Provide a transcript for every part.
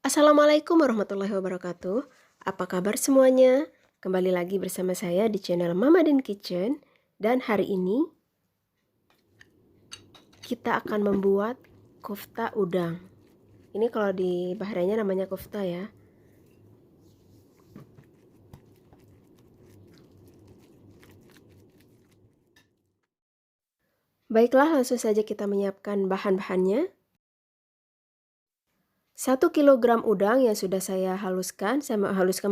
Assalamualaikum warahmatullahi wabarakatuh. Apa kabar semuanya? Kembali lagi bersama saya di channel Mama Din Kitchen. Dan hari ini kita akan membuat kofta udang. Ini kalau di Bahrainnya namanya kofta ya. Baiklah, langsung saja kita menyiapkan bahan-bahannya. 1 kilogram udang yang sudah saya haluskan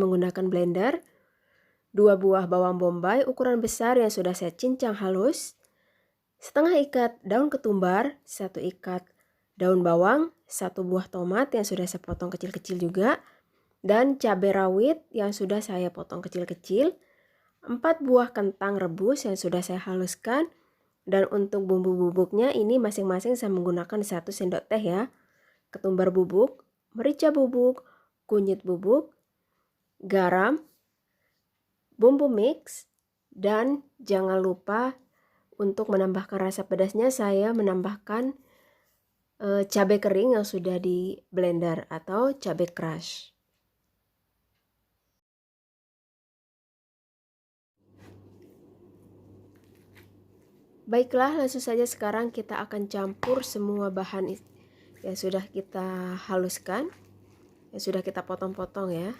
menggunakan blender. 2 buah bawang bombay ukuran besar yang sudah saya cincang halus. Setengah ikat daun ketumbar, 1 ikat daun bawang, 1 buah tomat yang sudah saya potong kecil-kecil juga, dan cabai rawit yang sudah saya potong kecil-kecil, 4 buah kentang rebus yang sudah saya haluskan, dan untuk bumbu bubuknya ini masing-masing saya menggunakan 1 sendok teh ya. Ketumbar bubuk, merica bubuk, kunyit bubuk, garam, bumbu mix, dan jangan lupa untuk menambahkan rasa pedasnya saya menambahkan cabai kering yang sudah di blender atau cabai crush. Baiklah, langsung saja sekarang kita akan campur semua bahan yang sudah kita haluskan, yang sudah kita potong-potong ya.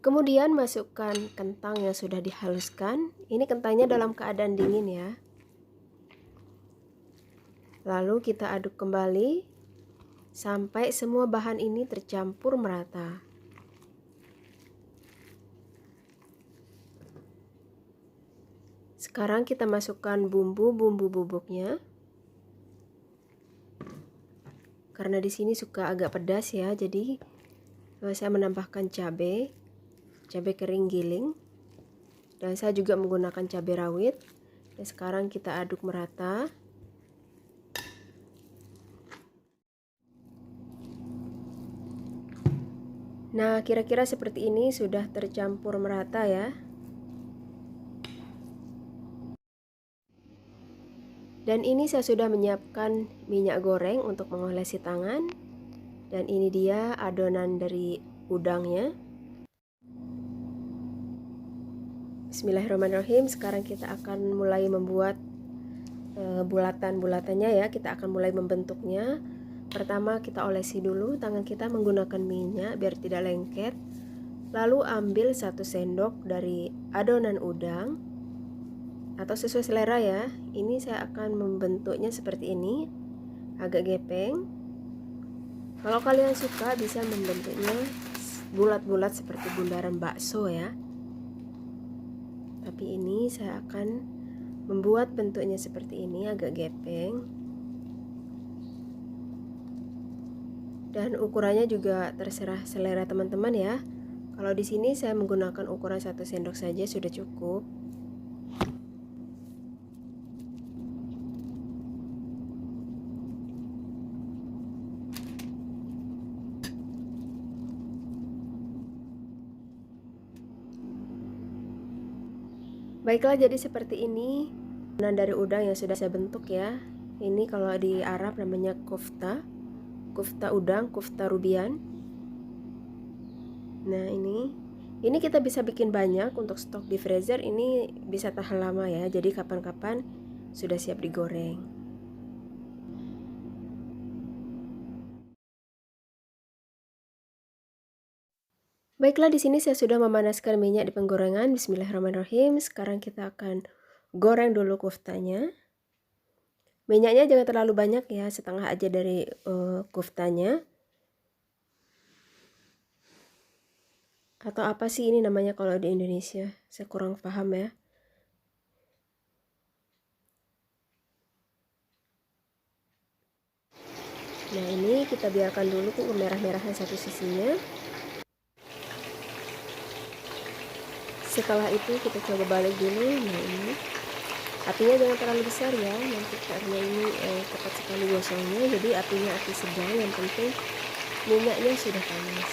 Kemudian masukkan kentang yang sudah dihaluskan. Ini kentangnya dalam keadaan dingin ya. Lalu kita aduk kembali sampai semua bahan ini tercampur merata. Sekarang kita masukkan bumbu-bumbu bubuknya. Karena di sini suka agak pedas ya, jadi saya menambahkan cabai kering giling, dan saya juga menggunakan cabai rawit. Dan sekarang kita aduk merata. Nah, kira-kira seperti ini sudah tercampur merata ya. Dan ini saya sudah menyiapkan minyak goreng untuk mengolesi tangan. Dan ini dia adonan dari udangnya. Bismillahirrahmanirrahim. Sekarang kita akan mulai membuat bulatan-bulatannya ya. Kita akan mulai membentuknya. Pertama kita olesi dulu tangan kita menggunakan minyak biar tidak lengket. Lalu ambil 1 sendok dari adonan udang atau sesuai selera ya. Ini saya akan membentuknya seperti ini, agak gepeng. Kalau kalian suka bisa membentuknya bulat-bulat seperti bundaran bakso ya. Tapi ini saya akan membuat bentuknya seperti ini, agak gepeng. Dan ukurannya juga terserah selera teman-teman ya. Kalau di sini saya menggunakan ukuran 1 sendok saja sudah cukup. Baiklah, jadi seperti ini adonan dari udang yang sudah saya bentuk ya. Ini kalau di Arab namanya kofta udang, kofta rubian. Nah, ini kita bisa bikin banyak untuk stok di freezer. Ini bisa tahan lama ya. Jadi kapan-kapan sudah siap digoreng. Baiklah, di sini saya sudah memanaskan minyak di penggorengan. Bismillahirrahmanirrahim. Sekarang kita akan goreng dulu koftanya. Minyaknya jangan terlalu banyak ya, setengah aja dari koftanya. Atau apa sih ini namanya kalau di Indonesia? Saya kurang paham ya. Nah, ini kita biarkan dulu ke merah-merahnya satu sisinya. Setelah itu kita coba balik dulu. Nah, ini apinya jangan terlalu besar ya, nanti karena ini cepat sekali gosongnya. Jadi apinya api sedang, yang penting minyaknya sudah panas.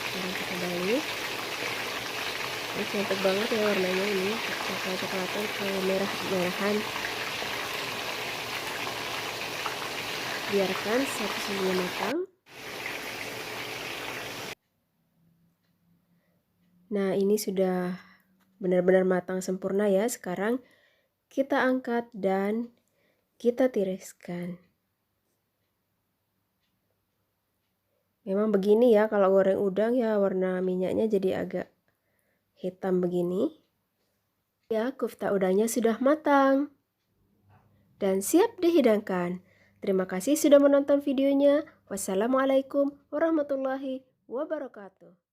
Sekarang kita balik. Ini cantik banget ya warnanya, ini coklat-coklatan ke merah-merahan. Biarkan satu sebelum matang. Nah, ini sudah benar-benar matang sempurna ya. Sekarang kita angkat dan kita tiriskan. Memang begini ya, kalau goreng udang ya warna minyaknya jadi agak hitam begini. Ya, kufta udangnya sudah matang dan siap dihidangkan. Terima kasih sudah menonton videonya. Wassalamualaikum warahmatullahi wabarakatuh.